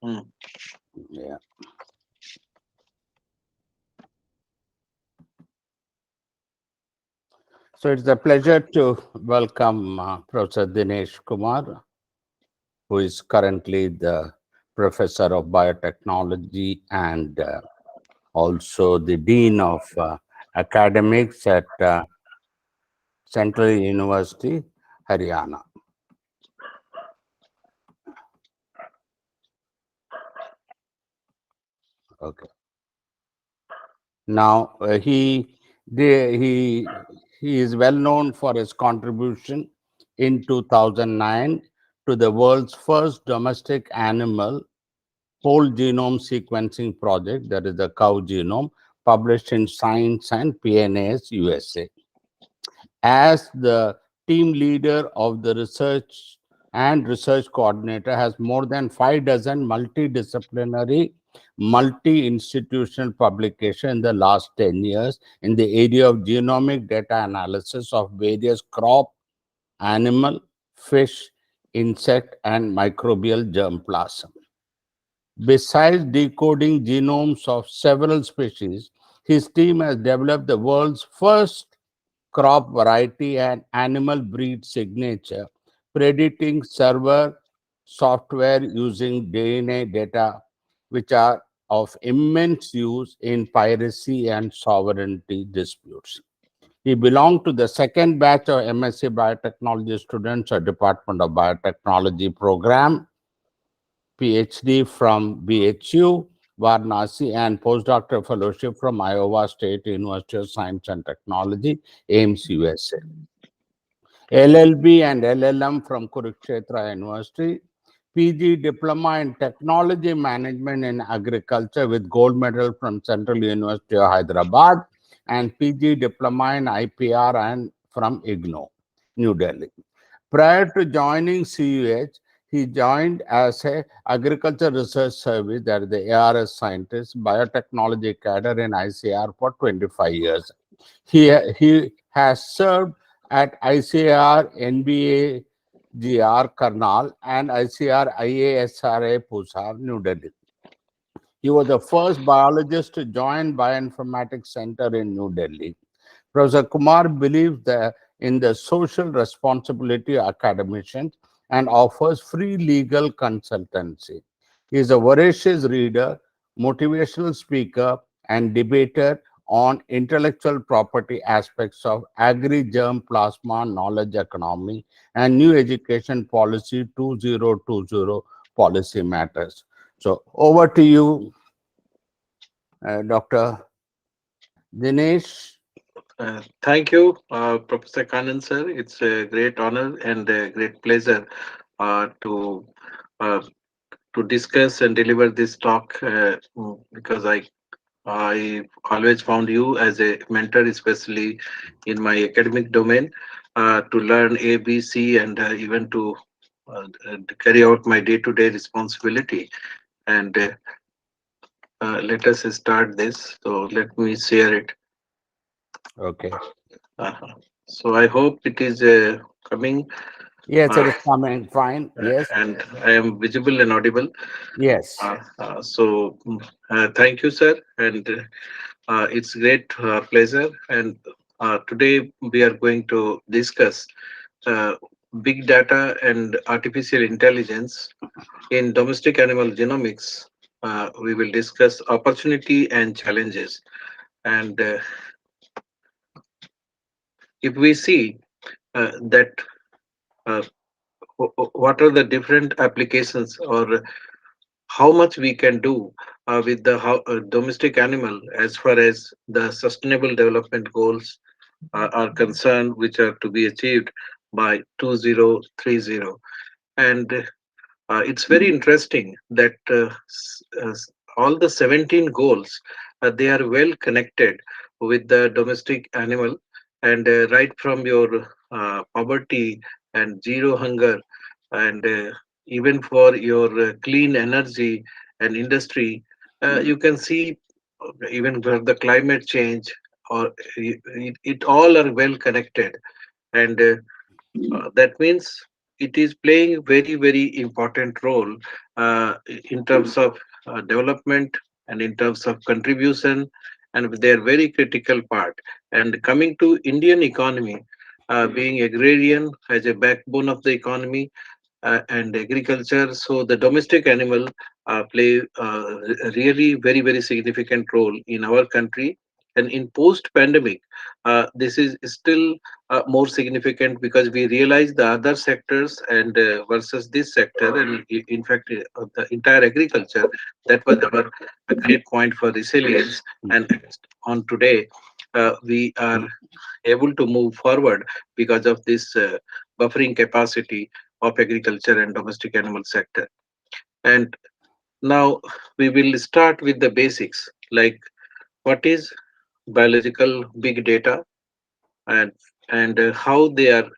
Mm. Yeah. So it's a pleasure to welcome Professor Dinesh Kumar, who is currently the professor of biotechnology and also the dean of academics at Central University, Haryana. Okay. Now he is well known for his contribution in 2009 to the world's first domestic animal whole genome sequencing project, that is the cow genome, published in Science and PNAS USA. As the team leader of the research and research coordinator, has more than 5 dozen multidisciplinary, multi-institutional publications in the last 10 years in the area of genomic data analysis of various crop, animal, fish, insect, and microbial germplasm. Besides decoding genomes of several species, his team has developed the world's first crop variety and animal breed signature, predicting server software using DNA data, which are of immense use in piracy and sovereignty disputes. He belonged to the second batch of M.Sc biotechnology students at Department of Biotechnology program, Ph.D. from BHU, Varanasi, and postdoctoral fellowship from Iowa State University of Science and Technology, Ames, USA. LL.B and LL.M from Kurukshetra University, PG Diploma in Technology Management in Agriculture with gold medal from Central University of Hyderabad, and PG Diploma in IPR and from IGNOU, New Delhi. Prior to joining CUH, he joined as a Agriculture Research Service, that is the ARS scientist, biotechnology cadre in ICR for 25 years. He has served at ICAR-NBAGR Karnal and ICAR-IASRI Pusar, New Delhi. He was the first biologist to join Bioinformatics Centre in New Delhi. Professor Kumar believes in the social responsibility of academicians and offers free legal consultancy. He is a voracious reader, motivational speaker, and debater on intellectual property aspects of agri-germplasm knowledge economy and new education policy 2020 policy matters. So over to you, Dr. Dinesh. Thank you, Professor Kannan sir. It's a great honor and a great pleasure uh, to uh, to discuss and deliver this talk because I always found you as a mentor, especially in my academic domain, to learn A, B, C, and even to carry out my day-to-day responsibility. And let us start this. So let me share it. Okay. Uh, so I hope it is coming Yes, it uh, is coming fine. Yes, and I am visible and audible. yes. Thank you, sir. And it's great pleasure. And today we are going to discuss uh, big data and artificial intelligence in domestic animal genomics. We will discuss opportunity and challenges. And if we see that uh, what are the different applications or how much we can do with the domestic animal as far as the sustainable development goals are concerned, which are to be achieved by 2030. And it's very interesting that all the 17 goals they are well connected with the domestic animal, and right from your poverty and zero hunger, and even for your clean energy and industry, you can see even for the climate change, or it all are well connected. And that means it is playing very important role in terms of development and in terms of contribution, and they are very critical part. And coming to Indian economy, being agrarian as a backbone of the economy, and agriculture. So the domestic animal play really very significant role in our country. And in post-pandemic, this is still more significant because we realize the other sectors and versus this sector, and in fact, the entire agriculture. That was our a great point for resilience. And on today, we are able to move forward because of this buffering capacity of agriculture and domestic animal sector. And now we will start with the basics, like what is biological big data, and how they are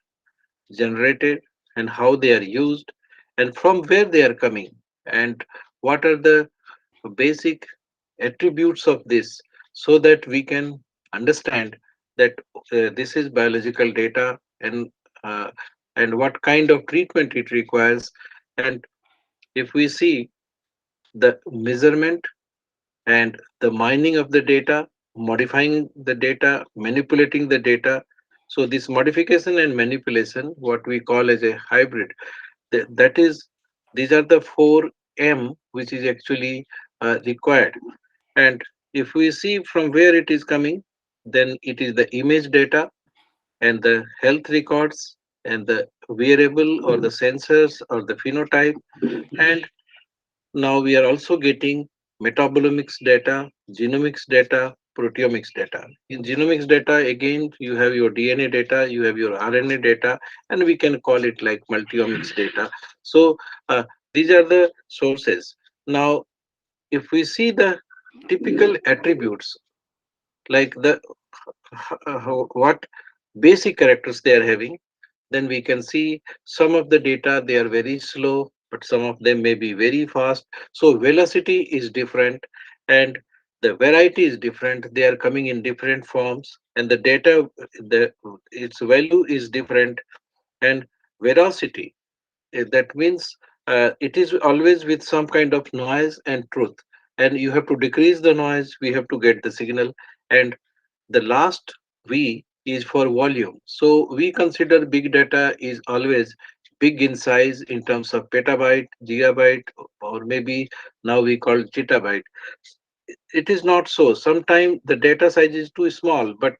generated, and how they are used, and from where they are coming, and what are the basic attributes of this, so that we can understand that this is biological data, uh, and what kind of treatment it requires. And if we see the measurement and the mining of the data, modifying the data, manipulating the data. So this modification and manipulation, what we call as a hybrid, that is, these are the four M which is actually required. And if we see from where it is coming, then it is the image data and the health records and the wearable or the sensors or the phenotype. And now we are also getting metabolomics data, genomics data, proteomics data. In genomics data, again, you have your DNA data, you have your RNA data, and we can call it like multiomics data. So these are the sources. Now, if we see the typical attributes, like the what basic characters they are having, then we can see some of the data they are very slow, but some of them may be very fast. So velocity is different, and the variety is different. They are coming in different forms, and the data, the its value is different. And veracity, that means it is always with some kind of noise and truth, and you have to decrease the noise, we have to get the signal. And the last V is for volume. So we consider big data is always big in size in terms of petabyte, gigabyte, or maybe now we call zettabyte. It is not so. Sometimes the data size is too small, but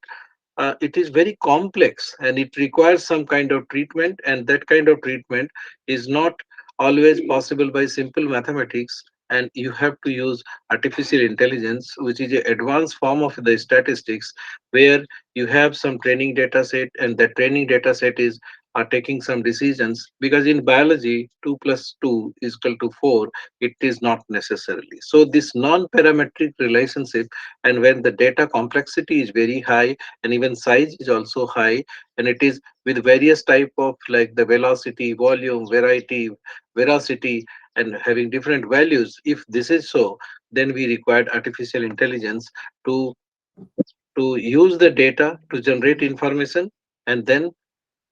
it is very complex and it requires some kind of treatment, and that kind of treatment is not always possible by simple mathematics, and you have to use artificial intelligence, which is an advanced form of the statistics, where you have some training data set, and that training data set is are taking some decisions, because in biology 2 plus 2 is equal to 4, it is not necessarily so. This non-parametric relationship, and when the data complexity is very high and even size is also high, and it is with various type of like the velocity, volume, variety, veracity, and having different values. If this is so, then we required artificial intelligence to use the data to generate information, and then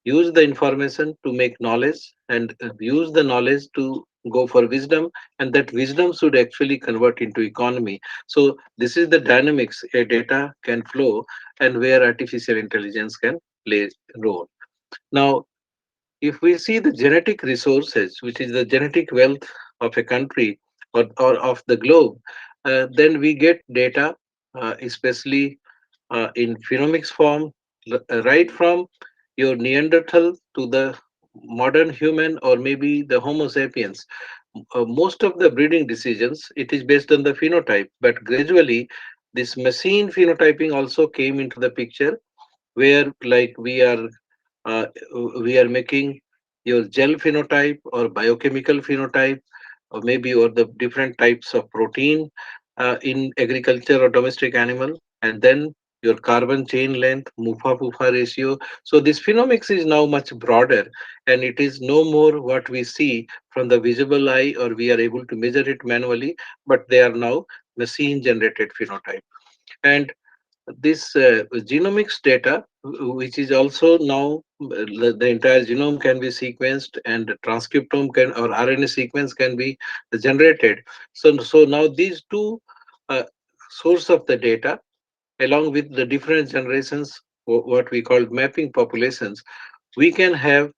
use the information to make knowledge, and use the knowledge to go for wisdom, and that wisdom should actually convert into economy. So this is the dynamics a data can flow, and where artificial intelligence can play a role. Now, if we see the genetic resources, which is the genetic wealth of a country, or of the globe, then we get data, especially in phenomics form, right from your Neanderthal to the modern human, or maybe the Homo sapiens. Most of the breeding decisions, it is based on the phenotype, but gradually this machine phenotyping also came into the picture, where like uh, we are making your gel phenotype or biochemical phenotype, or maybe or the different types of protein in agriculture or domestic animal, and then your carbon chain length, mufa-pufa ratio. So this phenomics is now much broader, and it is no more what we see from the visible eye, or we are able to measure it manually, but they are now machine generated phenotype. And this genomics data, which is also now the entire genome can be sequenced and the transcriptome can or RNA sequence can be generated. So now these two uh, source of the data, along with the different generations, what we call mapping populations, we can have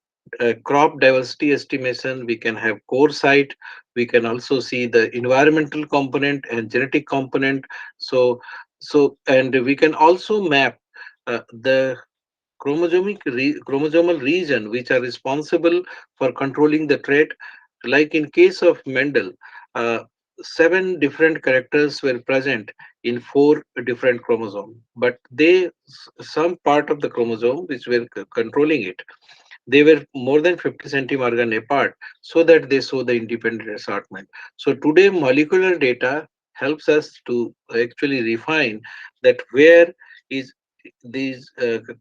crop diversity estimation, we can have core site, we can also see the environmental component and genetic component. So and we can also map the chromosomal region which are responsible for controlling the trait. Like in case of Mendel, uh, seven different characters were present in four different chromosomes, but some part of the chromosome which were controlling it, they were more than 50 centimorgan apart, so that they show the independent assortment. So today molecular data helps us to actually refine that where is these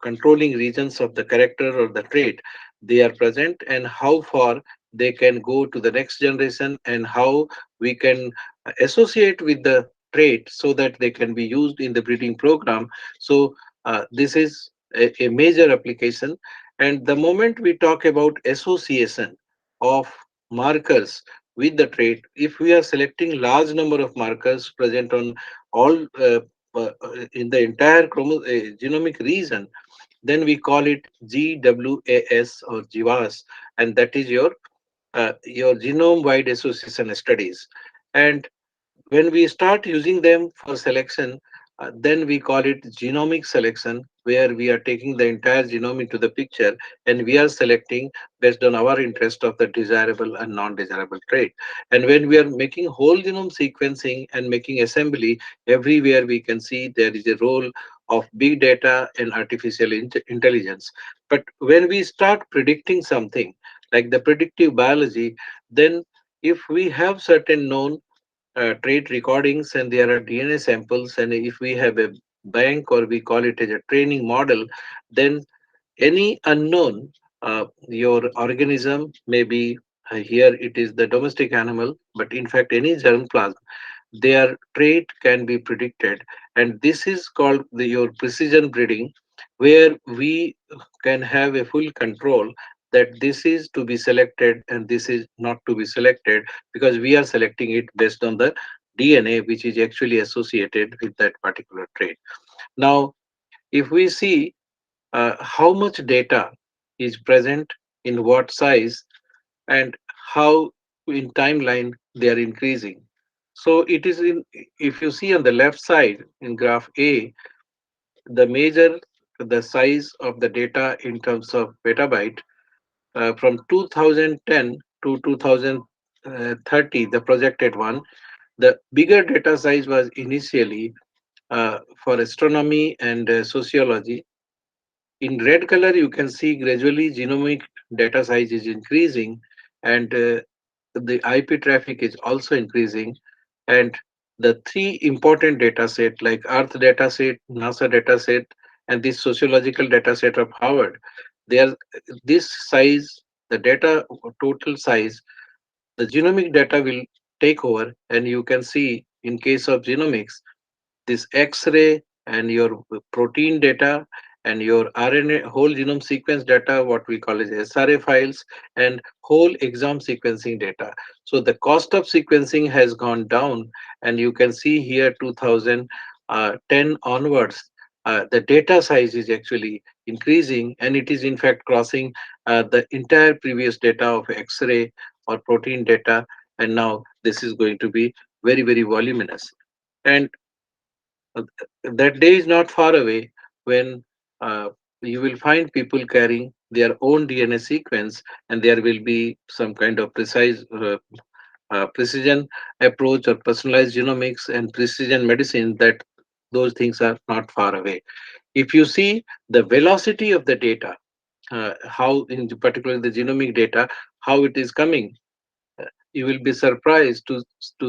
controlling regions of the character or the trait they are present, and how far they can go to the next generation, and how we can associate with the trait so that they can be used in the breeding program. So this is a major application. And the moment we talk about association of markers with the trait, if we are selecting large number of markers present on all in the entire genomic region, then we call it GWAS or GWAS, and that is your genome-wide association studies. And when we start using them for selection, then we call it genomic selection, where we are taking the entire genome into the picture and we are selecting based on our interest of the desirable and non-desirable trait. And when we are making whole genome sequencing and making assembly, everywhere we can see there is a role of big data and artificial intelligence. But when we start predicting something like the predictive biology, then if we have certain known trait recordings and there are DNA samples, and if we have a bank or we call it as a training model, then any unknown your organism may be here it is the domestic animal, but in fact any germplasm, their trait can be predicted. And this is called your precision breeding, where we can have a full control that this is to be selected and this is not to be selected, because we are selecting it based on the DNA which is actually associated with that particular trait. Now if we see how much data is present in what size, and how in timeline they are increasing. So it is in, if you see on the left side in graph A, the major, the size of the data in terms of petabyte from 2010 to 2030, the projected one, the bigger data size was initially for astronomy and sociology. In red color, you can see gradually genomic data size is increasing, and the IP traffic is also increasing. And the three important data set like Earth data set, NASA data set, and this sociological data set of Harvard, they are this size, the data total size, the genomic data will take over, and you can see in case of genomics this X-ray and your protein data and your RNA whole genome sequence data, what we call as SRA files, and whole exome sequencing data. So the cost of sequencing has gone down, and you can see here 2010 onwards, the data size is actually increasing, and it is in fact crossing the entire previous data of X-ray or protein data, and now this is going to be very, very voluminous. And uh, that day is not far away when you will find people carrying their own DNA sequence, and there will be some kind of precision approach or personalized genomics and precision medicine, that those things are not far away. If you see the velocity of the data, how in particular the genomic data, how it is coming, you will be surprised to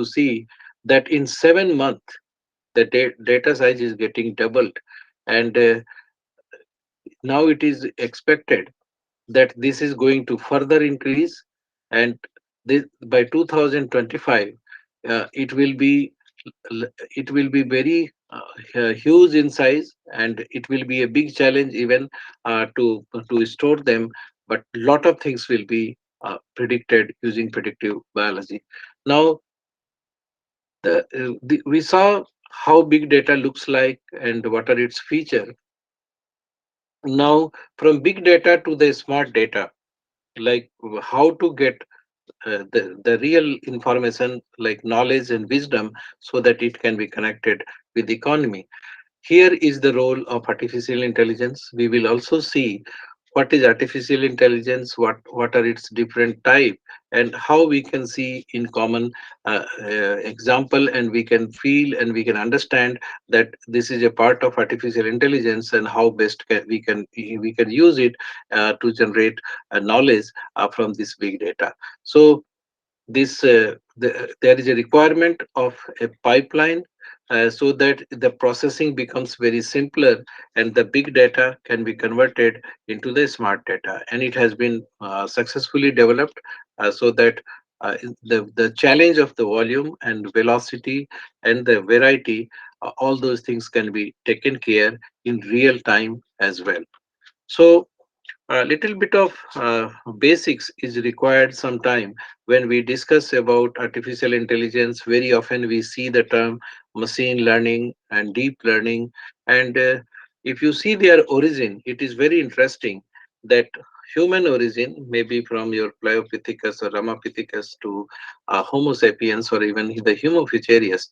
see that in 7 months the data size is getting doubled, and now it is expected that this is going to further increase, and this, by 2025 it will be it will be very huge in size, and it will be a big challenge even to store them. But lot of things will be predicted using predictive biology. Now, we saw how big data looks like and what are its features. Now, from big data to the smart data, like how to get the real information like knowledge and wisdom so that it can be connected with the economy. Here is the role of artificial intelligence. We will also see what is artificial intelligence, what are its different type, and how we can see in common example, and we can feel and we can understand that this is a part of artificial intelligence, and how best we can use it to generate knowledge from this big data. So there is a requirement of a pipeline so that the processing becomes very simpler, and the big data can be converted into the smart data, and it has been successfully developed so that the challenge of the volume and velocity and the variety, all those things can be taken care in real time as well. So a little bit of basics is required sometime when we discuss about artificial intelligence. Very often we see the term machine learning and deep learning. And if you see their origin, it is very interesting that human origin, maybe from your Pliopithecus or Ramapithecus to Homo sapiens or even the Homo ficerius,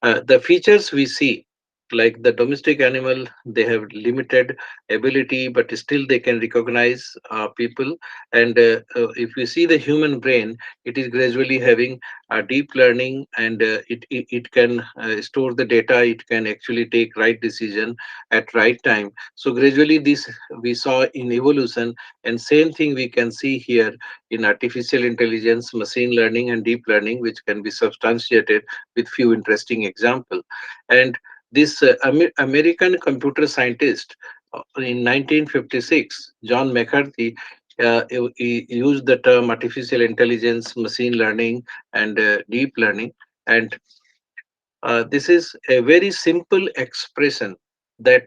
the features we see, like the domestic animal, they have limited ability, but still they can recognize people. And if we see the human brain, it is gradually having deep learning, and it can store the data. It can actually take right decision at right time. So gradually this we saw in evolution, and same thing we can see here in artificial intelligence, machine learning, and deep learning, which can be substantiated with few interesting example. And this American computer scientist in 1956, John McCarthy, he used the term artificial intelligence, machine learning, and deep learning. And this is a very simple expression that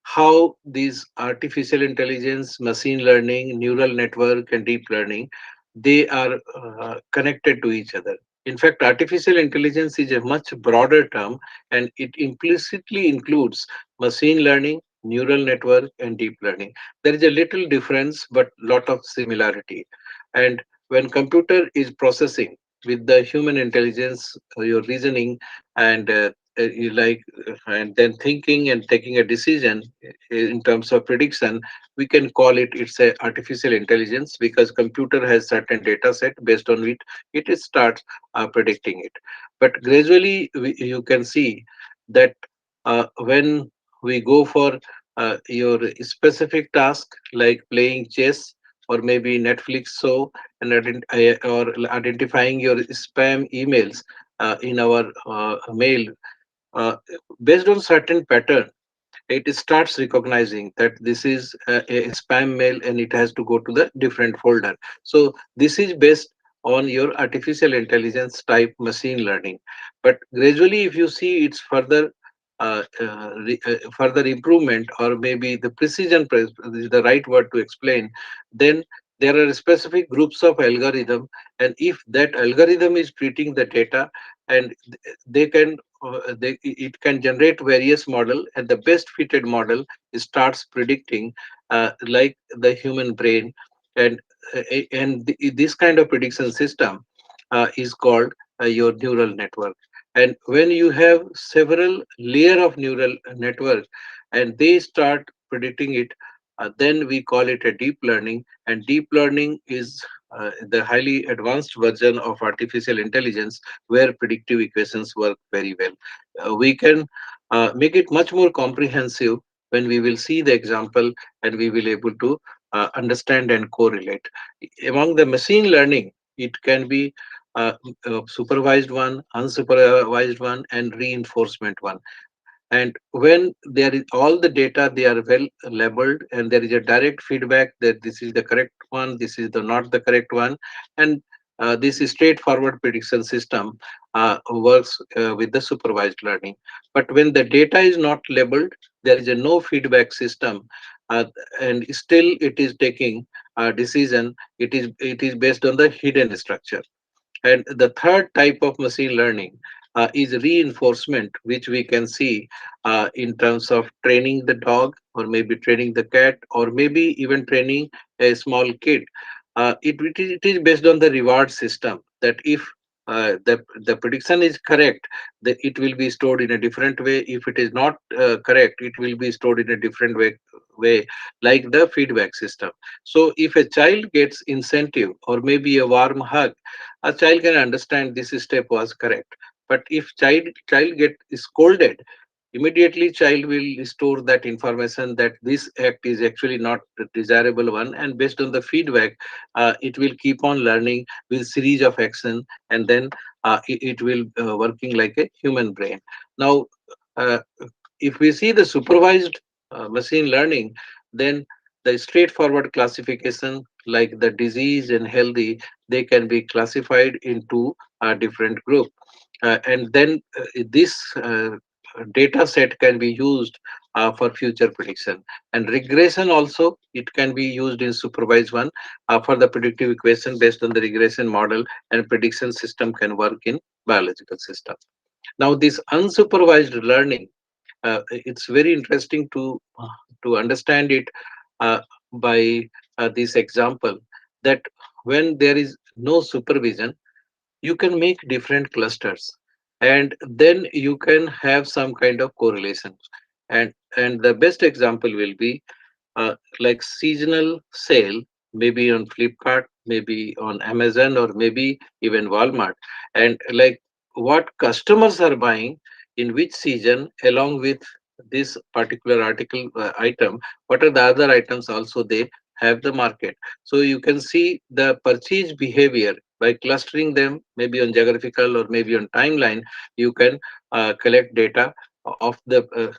how these artificial intelligence, machine learning, neural network, and deep learning, they are connected to each other. In fact, artificial intelligence is a much broader term, and it implicitly includes machine learning, neural network, and deep learning. There is a little difference, but lot of similarity. And when computer is processing with the human intelligence, your reasoning, and you like and then thinking and taking a decision in terms of prediction, we can call it's a artificial intelligence, because computer has certain data set based on which it starts predicting it. But gradually you can see that when we go for your specific task like playing chess or maybe Netflix show, and or identifying your spam emails in our mail, uh, based on certain pattern, it starts recognizing that this is a spam mail and it has to go to the different folder. So this is based on your artificial intelligence type machine learning. But gradually if you see its further further improvement, or maybe the precision is the right word to explain, then there are specific groups of algorithm, and if that algorithm is treating the data, and they can it can generate various model, and the best fitted model starts predicting like the human brain. And this kind of prediction system is called your neural network. And when you have several layer of neural network and they start predicting it, then we call it a deep learning. And deep learning is the highly advanced version of artificial intelligence, where predictive equations work very well. We can make it much more comprehensive when we will see the example, and we will able to understand and correlate. Among the machine learning, it can be supervised one, unsupervised one, and reinforcement one. And when there is all the data, they are well labeled, and there is a direct feedback that this is the correct one, this is the not the correct one. And this straightforward prediction system works with the supervised learning. But when the data is not labeled, there is a no feedback system, uh, and still it is taking a decision. It is based on the hidden structure. And the third type of machine learning is reinforcement, which we can see in terms of training the dog, or maybe training the cat, or maybe even training a small kid. It is based on the reward system, that if the prediction is correct, it will be stored in a different way. If it is not correct, it will be stored in a different way, like the feedback system. So if a child gets incentive or maybe a warm hug, a child can understand this step was correct. But if child get scolded, immediately child will store that information that this act is actually not the desirable one, and based on the feedback, it will keep on learning with series of action, and then it will working like a human brain. Now, uh, if we see the supervised machine learning, then the straightforward classification, like the disease and healthy, they can be classified into a different group. And then this data set can be used for future prediction. And regression also, it can be used in supervised one for the predictive equation based on the regression model, and prediction system can work in biological system. Now, this unsupervised learning, it's very interesting to understand it uh, by this example, that when there is no supervision, you can make different clusters, and then you can have some kind of correlations. And the best example will be like seasonal sale, maybe on Flipkart, maybe on Amazon, or maybe even Walmart, and like what customers are buying in which season, along with this particular article item, what are the other items also they have the market. So you can see the purchase behavior by clustering them, maybe on geographical or maybe on timeline. You can collect data of the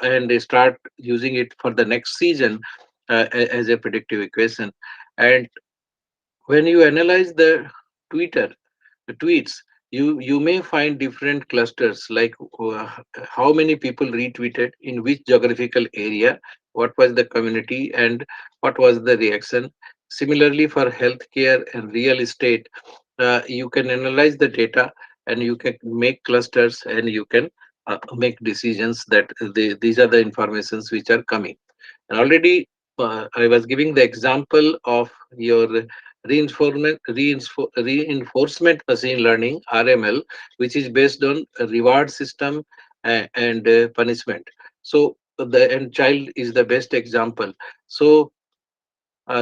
and they start using it for the next season as a predictive equation. And when you analyze Twitter, the tweets, you may find different clusters, like how many people retweeted in which geographical area, what was the community, and what was the reaction. Similarly, for healthcare and real estate, you can analyze the data, and you can make clusters, and you can make decisions that these are the informations which are coming. And already I was giving the example of your reinforcement machine learning, RML, which is based on a reward system and punishment. So the and child is the best example. So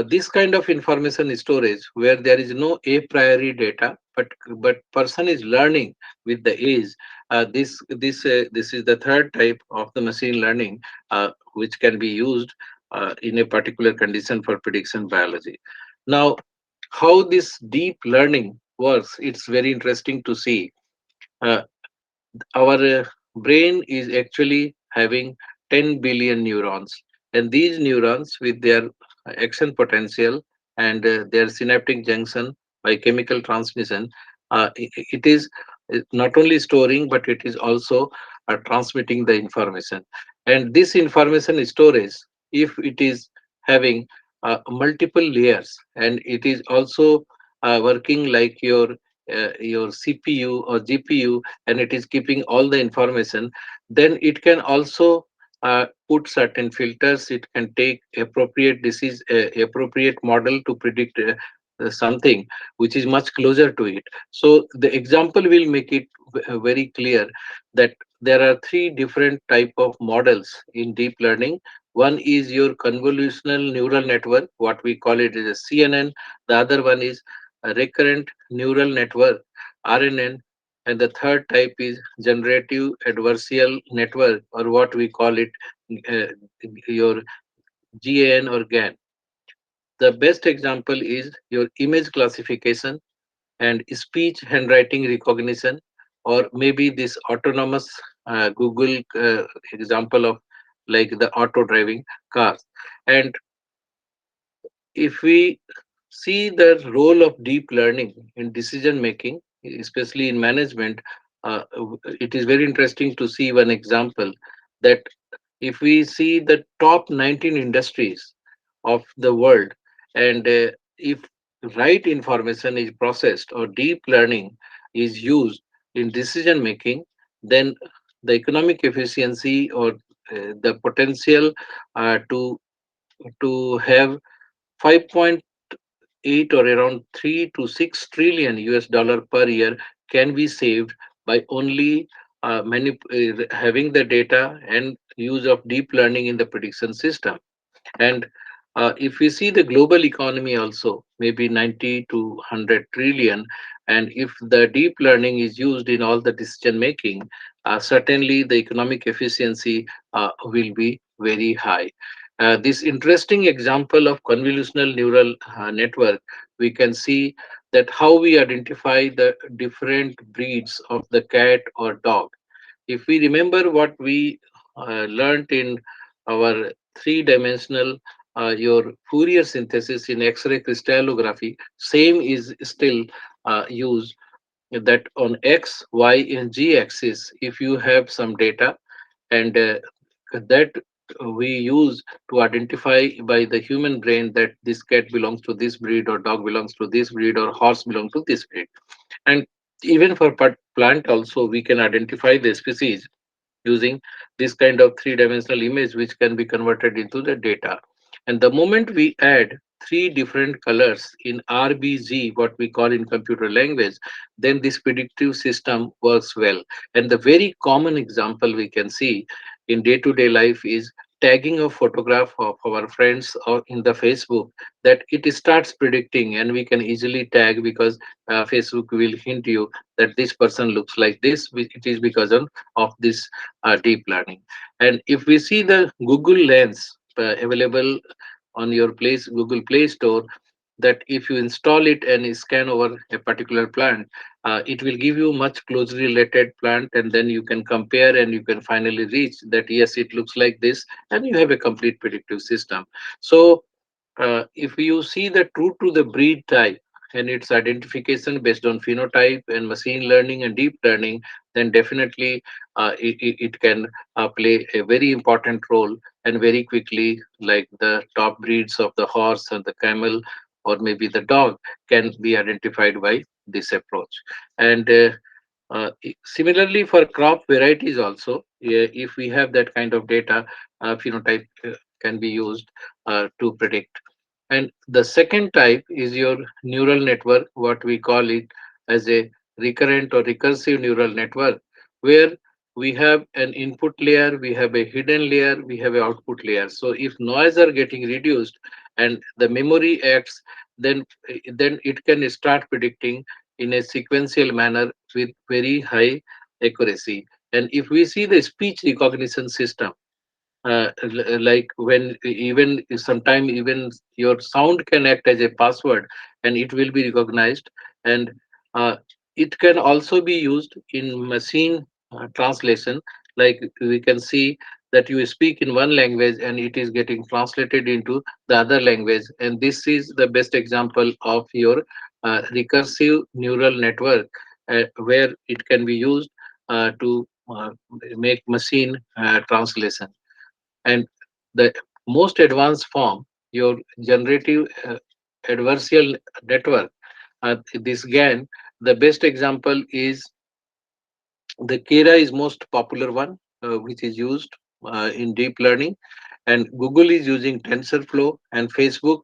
this kind of information storage, where there is no a priori data, but person is learning with the age. This is the third type of the machine learning, which can be used in a particular condition for prediction biology. Now, how this deep learning works, it's very interesting to see. Uh, our brain is actually having 10 billion neurons, and these neurons, with their action potential and their synaptic junction by chemical transmission, it is not only storing, but it is also transmitting the information. And this information storage, if it is having multiple layers, and it is also working like your CPU or GPU, and it is keeping all the information, then it can also put certain filters. It can take appropriate disease, appropriate model to predict something which is much closer to it. So the example will make it very clear that there are three different type of models in deep learning. One is your convolutional neural network, what we call it is a CNN. The other one is a recurrent neural network, RNN, and the third type is generative adversarial network, or what we call it uh, your GAN or GAN. The best example is your image classification and speech handwriting recognition, or maybe this autonomous Google example of like the auto driving cars. And if we see the role of deep learning in decision making, especially in management, it is very interesting to see one example that if we see the top 19 industries of the world, and if right information is processed or deep learning is used in decision making, then the economic efficiency or the potential to have 5.8 or around 3 to 6 trillion US dollar per year can be saved by only having the data and use of deep learning in the prediction system. And if we see the global economy also, maybe 90 to 100 trillion, and if the deep learning is used in all the decision making, certainly the economic efficiency will be very high. This interesting example of convolutional neural network, we can see that how we identify the different breeds of the cat or dog. If we remember what we learned in our three-dimensional your Fourier synthesis in X-ray crystallography, same is still used, that on X, Y, and Z axis, if you have some data, and that we use to identify by the human brain that this cat belongs to this breed, or dog belongs to this breed, or horse belongs to this breed. And even for plant also, we can identify the species using this kind of three-dimensional image, which can be converted into the data. And the moment we add three different colors in RBG, what we call in computer language, then this predictive system works well. And the very common example we can see in day-to-day life is tagging a photograph of our friends or in the Facebook, that it starts predicting, and we can easily tag because Facebook will hint you that this person looks like this. It is because of this deep learning. And if we see the Google Lens available on your place Google Play Store, that if you install it and scan over a particular plant, it will give you much closely related plant, and then you can compare and you can finally reach that yes, it looks like this, and you have a complete predictive system. So if you see the true to the breed type and its identification based on phenotype and machine learning and deep learning, then definitely it can play a very important role, and very quickly, like the top breeds of the horse and the camel or maybe the dog, can be identified by this approach. And similarly for crop varieties also, if we have that kind of data, phenotype can be used to predict. And the second type is your neural network, what we call it as a recurrent or recursive neural network, where we have an input layer, we have a hidden layer, we have an output layer. So if noise are getting reduced and the memory acts, then it can start predicting in a sequential manner with very high accuracy. And if we see the speech recognition system, like when even sometime even your sound can act as a password and it will be recognized. And uh, it can also be used in machine translation, like we can see that you speak in one language and it is getting translated into the other language. And this is the best example of your recursive neural network, where it can be used to make machine translation. And the most advanced form, your generative adversarial network, this GAN, the best example is the Kera is most popular one, which is used in deep learning, and Google is using TensorFlow, and Facebook